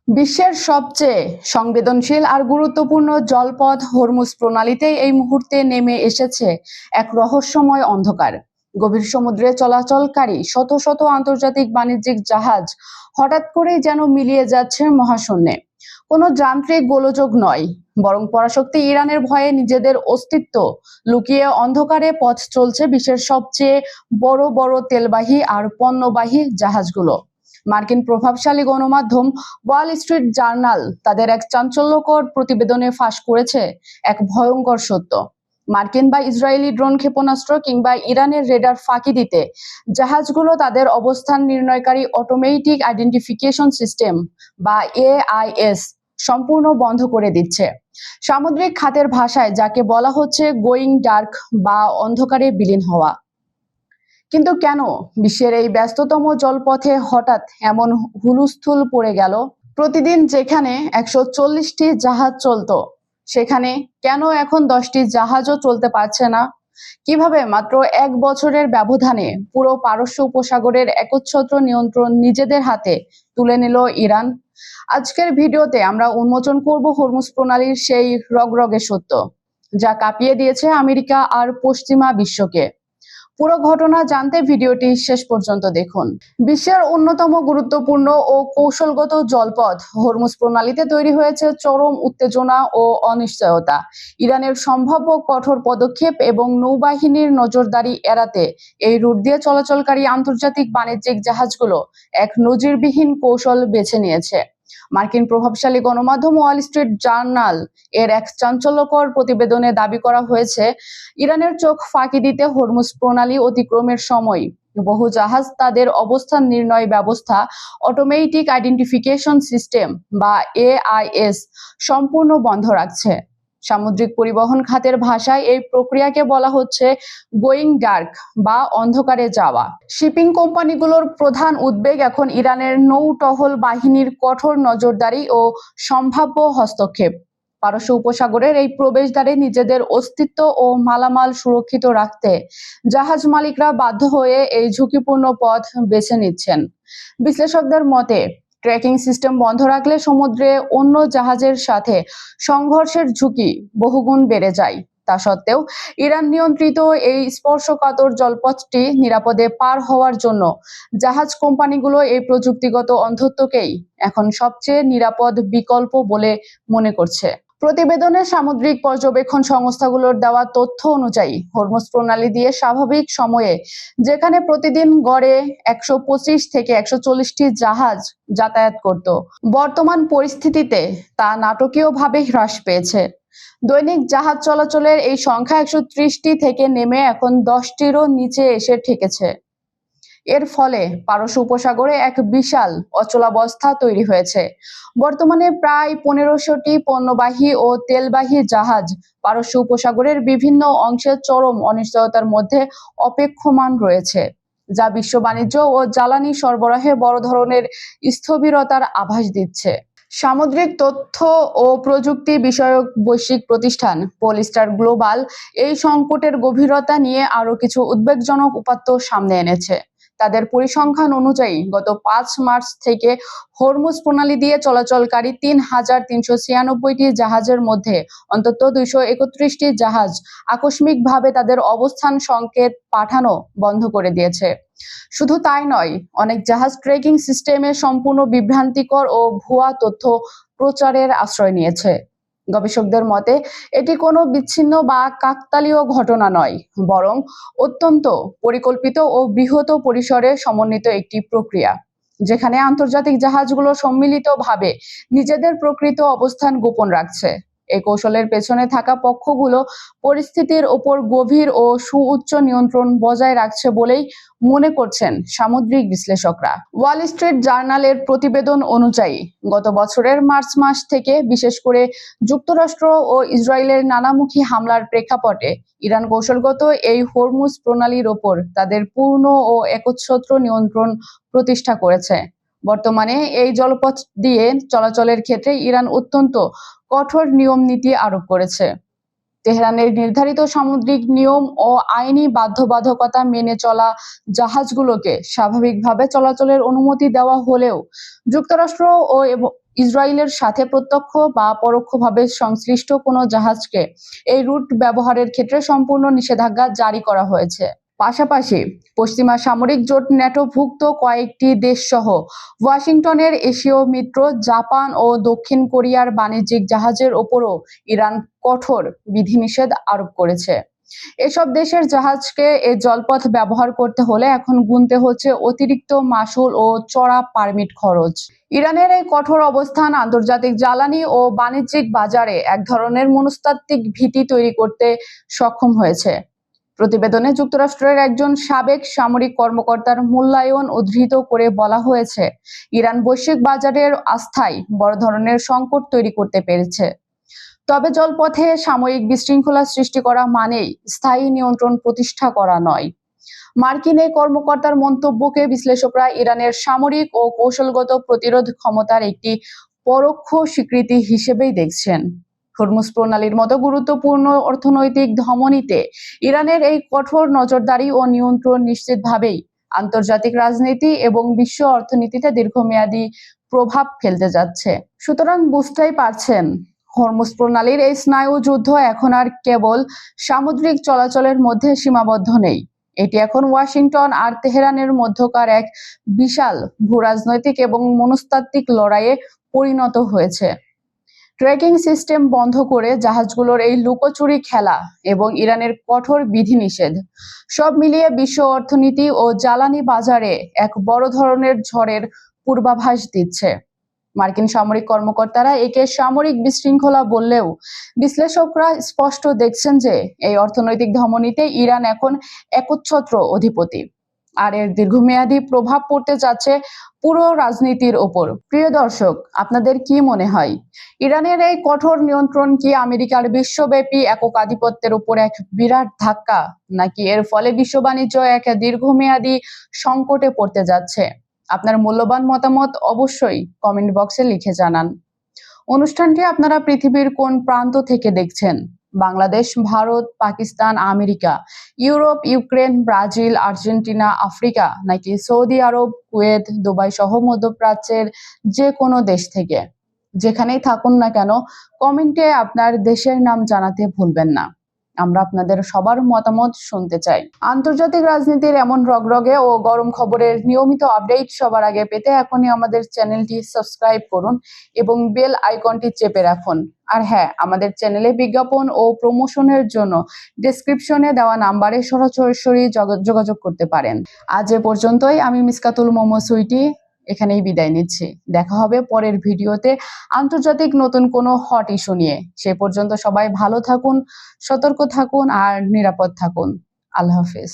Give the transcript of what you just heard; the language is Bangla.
বিশ্বের সবচেয়ে সংবেদনশীল আর গুরুত্বপূর্ণ জলপথ হরমুজ প্রণালীতে এই মুহূর্তে নেমে এসেছে এক রহস্যময় অন্ধকার। গভীর সমুদ্রে চলাচলকারী শত শত আন্তর্জাতিক বাণিজ্যিক জাহাজ হঠাৎ করেই যেন মিলিয়ে যাচ্ছে মহাশূন্যে। কোনো যান্ত্রিক গোলযোগ নয়, বরং পরাশক্তি ইরানের ভয়ে নিজেদের অস্তিত্ব লুকিয়ে অন্ধকারে পথ চলছে বিশ্বের সবচেয়ে বড় বড় তেলবাহী আর পণ্যবাহী জাহাজগুলো। মার্কিন প্রভাবশালী গণমাধ্যম ওয়াল স্ট্রিট জার্নাল তাদের এক চাঞ্চল্যকর প্রতিবেদনে ফাঁস করেছে এক ভয়ঙ্কর সত্য। মার্কিন বা ইসরায়েলি ড্রোন ক্ষেপণাস্ত্র কিংবা ইরানের রেডার ফাঁকি দিতে জাহাজগুলো তাদের অবস্থান নির্ণয়কারী অটোমেটিক আইডেন্টিফিকেশন সিস্টেম বা AIS সম্পূর্ণ বন্ধ করে দিচ্ছে। সামুদ্রিক খাতের ভাষায় যাকে বলা হচ্ছে গোয়িং ডার্ক বা অন্ধকারে বিলীন হওয়া। কিন্তু কেন বিশ্বের এই ব্যস্ততম জলপথে হঠাৎ এমন হুলস্থুল পড়ে গেল? প্রতিদিন যেখানে 140টি জাহাজ চলতো, সেখানে কেন এখন 10টি জাহাজও চলতে পারছে না? কিভাবে মাত্র 1 বছরের ব্যবধানে পুরো পারস্য উপসাগরের একচ্ছত্র নিয়ন্ত্রণ নিজেদের হাতে তুলে নিল ইরান? আজকের ভিডিওতে আমরা উন্মোচন করব হরমুজ প্রণালীর সেই রগরগে সত্য, যা কাঁপিয়ে দিয়েছে আমেরিকা আর পশ্চিমা বিশ্বকে। পুরো ঘটনা জানতে ভিডিওটি শেষ পর্যন্ত দেখুন। বিশ্বের অন্যতম গুরুত্বপূর্ণ ও কৌশলগত জলপথ হরমুজ প্রণালীতে তৈরি হয়েছে চরম উত্তেজনা ও অনিশ্চয়তা। ইরানের সম্ভাব্য কঠোর পদক্ষেপ এবং নৌবাহিনীর নজরদারি এড়াতে এই রুট দিয়ে চলাচলকারী আন্তর্জাতিক বাণিজ্যিক জাহাজগুলো এক নজিরবিহীন কৌশল বেছে নিয়েছে। মার্কিন প্রভাবশালী গণমাধ্যম ওয়াল স্ট্রিট জার্নাল এর এক চাঞ্চল্যকর প্রতিবেদনে দাবি করা হয়েছে, ইরানের চোখ ফাঁকি দিতে হরমুজ প্রণালী অতিক্রমের সময় বহু জাহাজ তাদের অবস্থান নির্ণয় ব্যবস্থা অটোমেটিক আইডেন্টিফিকেশন সিস্টেম বা AIS সম্পূর্ণ বন্ধ রাখছে। সামুদ্রিক পরিবহন খাতের ভাষায় এই প্রক্রিয়াকে বলা হচ্ছে গোয়িং ডার্ক বা অন্ধকারে যাওয়া। শিপিং কোম্পানিগুলোর প্রধান উদ্বেগ এখন ইরানের নৌ টহল বাহিনীর কঠোর নজরদারি ও সম্ভাব্য হস্তক্ষেপ। পারস্য উপসাগরের এই প্রবেশদ্বারে নিজেদের অস্তিত্ব ও মালামাল সুরক্ষিত রাখতে জাহাজ মালিকরা বাধ্য হয়ে এই ঝুঁকিপূর্ণ পথ বেছে নিচ্ছেন। বিশ্লেষকদের মতে, ট্র্যাকিং সিস্টেম বন্ধ রাখলে সমুদ্রে অন্য জাহাজের সাথে সংঘর্ষের ঝুঁকি বহুগুণ বেড়ে যায়। তা সত্ত্বেও ইরান নিয়ন্ত্রিত এই স্পর্শকাতর জলপথটি নিরাপদে পার হওয়ার জন্য জাহাজ কোম্পানিগুলো এই প্রযুক্তিগত অন্ধত্বকেই এখন সবচেয়ে নিরাপদ বিকল্প বলে মনে করছে। প্রতিবেদনে সামুদ্রিক পর্যবেক্ষণ সংস্থাগুলোর দেওয়া তথ্য অনুযায়ী হরমুজ প্রণালী দিয়ে স্বাভাবিক সময়ে যেখানে প্রতিদিন গড়ে 125 থেকে 140টি জাহাজ যাতায়াত করত, বর্তমান পরিস্থিতিতে তা নাটকীয়ভাবে হ্রাস পেয়েছে। দৈনিক জাহাজ চলাচলের এই সংখ্যা 130টি থেকে নেমে এখন 10টিরও নিচে এসে ঠেকেছে। এর ফলে পারস্য উপসাগরে এক বিশাল অচলাবস্থা তৈরি হয়েছে। বর্তমানে প্রায় 1500টি পণ্যবাহী ও তেলবাহী জাহাজ পারস্য উপসাগরের বিভিন্ন অংশে চরম অনিশ্চয়তার মধ্যে অপেক্ষমান রয়েছে, যা বিশ্ব বাণিজ্য ও জ্বালানি সরবরাহে বড় ধরনের স্থবিরতার আভাস দিচ্ছে। সামুদ্রিক তথ্য ও প্রযুক্তি বিষয়ক বৈশ্বিক প্রতিষ্ঠান পোলস্টার গ্লোবাল এই সংকটের গভীরতা নিয়ে আরো কিছু উদ্বেগজনক উপাত্ত সামনে এনেছে। তাদের পরিসংখ্যান অনুযায়ী গত 5 মার্চ থেকে হরমুজ প্রণালী দিয়ে চলাচলকারী 3396টি জাহাজের মধ্যে অন্তত 231টি জাহাজ আকস্মিকভাবে তাদের অবস্থান সংকেত পাঠানো বন্ধ করে দিয়েছে। শুধু তাই নয়, অনেক জাহাজ ট্র্যাকিং সিস্টেমে সম্পূর্ণ বিভ্রান্তিকর ও ভুয়া তথ্য প্রচারের আশ্রয় নিয়েছে। গবেষকদের মতে এটি কোনো বিচ্ছিন্ন বা কাকতালীয় ঘটনা নয়, বরং অত্যন্ত পরিকল্পিত ও বৃহৎ পরিসরে সমন্বিত একটি প্রক্রিয়া, যেখানে আন্তর্জাতিক জাহাজগুলো সম্মিলিতভাবে নিজেদের প্রকৃত অবস্থান গোপন রাখছে। এই কৌশলের পেছনে থাকা পক্ষগুলো পরিস্থিতির ওপর গভীর ও সুউচ্চ নিয়ন্ত্রণ বজায় রাখছে বলেই মনে করছেন সামুদ্রিক বিশ্লেষকরা। ওয়াল স্ট্রিট জার্নালের প্রতিবেদন অনুযায়ী গত বছরের মার্চ মাস থেকে বিশেষ করে যুক্তরাষ্ট্র ও ইসরায়েলের নানামুখী হামলার প্রেক্ষাপটে ইরান কৌশলগত এই হরমুজ প্রণালীর ওপর তাদের পূর্ণ ও একচ্ছত্র নিয়ন্ত্রণ প্রতিষ্ঠা করেছে। বর্তমানে এই জলপথ দিয়ে চলাচলের ক্ষেত্রে ইরান অত্যন্ত কঠোর নিয়ম নীতি আরোপ করেছে। তেহরানের নির্ধারিত সামুদ্রিক নিয়ম ও আইনি বাধ্যবাধকতা মেনে চলা জাহাজগুলোকে স্বাভাবিকভাবে চলাচলের অনুমতি দেওয়া হলেও যুক্তরাষ্ট্র ও ইসরায়েলের সাথে প্রত্যক্ষ বা পরোক্ষভাবে সংশ্লিষ্ট কোনো জাহাজকে এই রুট ব্যবহারের ক্ষেত্রে সম্পূর্ণ নিষেধাজ্ঞা জারি করা হয়েছে। পাশাপাশি পশ্চিমা সামরিক জোট ন্যাটোভুক্ত কয়েকটি দেশসহ ওয়াশিংটনের এশীয় মিত্র জাপান ও দক্ষিণ কোরিয়ার বাণিজ্যিক জাহাজের ওপরও ইরান কঠোর বিধিনিষেধ আরোপ করেছে। এসব দেশের জাহাজকে এই জলপথ ব্যবহার করতে হলে এখন গুনতে হচ্ছে অতিরিক্ত মাশুল ও চড়া পারমিট খরচ। ইরানের এই কঠোর অবস্থান আন্তর্জাতিক জ্বালানি ও বাণিজ্যিক বাজারে এক ধরনের মনস্তাত্ত্বিক ভীতি তৈরি করতে সক্ষম হয়েছে। প্রতিবেদনে যুক্তরাষ্ট্রের একজন সাবেক সামরিক কর্মকর্তার মূল্যায়ন উদ্ধৃত করে বলা হয়েছে, ইরান বৈশ্বিক বাজারের আস্থায় বড় ধরনের সংকট তৈরি করতে পেরেছে। তবে জলপথে সাময়িক বিশৃঙ্খলা সৃষ্টি করা মানেই স্থায়ী নিয়ন্ত্রণ প্রতিষ্ঠা করা নয়। মার্কিন এই কর্মকর্তার মন্তব্যকে বিশ্লেষকরা ইরানের সামরিক ও কৌশলগত প্রতিরোধ ক্ষমতার একটি পরোক্ষ স্বীকৃতি হিসেবেই দেখছেন। হরমুজ প্রণালীর মতো গুরুত্বপূর্ণ অর্থনৈতিক ধমনীতে ইরানের এই কঠোর নজরদারি ও নিয়ন্ত্রণ নিশ্চিতভাবেই আন্তর্জাতিক রাজনীতি এবং বিশ্ব অর্থনীতিতে দীর্ঘমেয়াদী প্রভাব ফেলতে যাচ্ছে। সুতরাং বুঝতেই পারছেন, হরমুজ প্রণালীর এই স্নায়ু যুদ্ধ এখন আর কেবল সামুদ্রিক চলাচলের মধ্যে সীমাবদ্ধ নেই। এটি এখন ওয়াশিংটন আর তেহরানের মধ্যকার এক বিশাল ভূরাজনৈতিক এবং মনস্তাত্ত্বিক লড়াইয়ে পরিণত হয়েছে। ট্র্যাকিং সিস্টেম বন্ধ করে জাহাজগুলোর এই লুকোচুরি খেলা এবং ইরানের কঠোর বিধিনিষেধ সব মিলিয়ে বিশ্ব অর্থনীতি ও জ্বালানি বাজারে এক বড় ধরনের ঝড়ের পূর্বাভাস দিচ্ছে। মার্কিন সামরিক কর্মকর্তারা একে সামরিক বিশৃঙ্খলা বললেও বিশ্লেষকরা স্পষ্ট দেখছেন যে এই অর্থনৈতিক ধমনীতে ইরান এখন একচ্ছত্র অধিপতি, আর এর দীর্ঘমেয়াদী প্রভাব পড়তে যাচ্ছে পুরো রাজনীতির ওপর। প্রিয় দর্শক, আপনাদের কি মনে হয়, ইরানের এই কঠোর নিয়ন্ত্রণ কি আমেরিকার বিশ্বব্যাপী একক আধিপত্যের উপর এক বিরাট ধাক্কা, নাকি এর ফলে বিশ্ব বাণিজ্য এক দীর্ঘমেয়াদী সংকটে পড়তে যাচ্ছে? আপনার মূল্যবান মতামত অবশ্যই কমেন্ট বক্সে লিখে জানান। অনুষ্ঠানটি আপনারা পৃথিবীর কোন প্রান্ত থেকে দেখছেন? Bangladesh, Bharat, Pakistan, America, Europe, Ukraine, Brazil, Argentina, Africa, নাকি সৌদি আরব, কুয়েত, দুবাই সহ মধ্যপ্রাচ্যের যে কোনো দেশ থেকে? যেখানেই থাকুন না কেন, কমেন্টে আপনার দেশের নাম জানাতে ভুলবেন না। আমরা আপনাদের সবার মতামত শুনতে চাই। আন্তর্জাতিক রাজনীতির এমন রগরগে ও গরম খবরের নিয়মিত আপডেট সবার আগে পেতে এখনই আমাদের চ্যানেলটি সাবস্ক্রাইব করুন এবং বেল আইকনটি চেপে রাখুন। আর হ্যাঁ, আমাদের চ্যানেলে বিজ্ঞাপন ও প্রমোশনের জন্য ডেসক্রিপশনে দেওয়া নাম্বারে সরাসরি যোগাযোগ করতে পারেন। আজ এ পর্যন্তই। আমি মিসকাতুল মোমো সুইটি এখানেই বিদায় নিচ্ছি। দেখা হবে পরের ভিডিওতে আন্তর্জাতিক নতুন কোনো হট ইস্যু নিয়ে। সে পর্যন্ত সবাই ভালো থাকুন, সতর্ক থাকুন আর নিরাপদ থাকুন। আল্লাহ হাফেজ।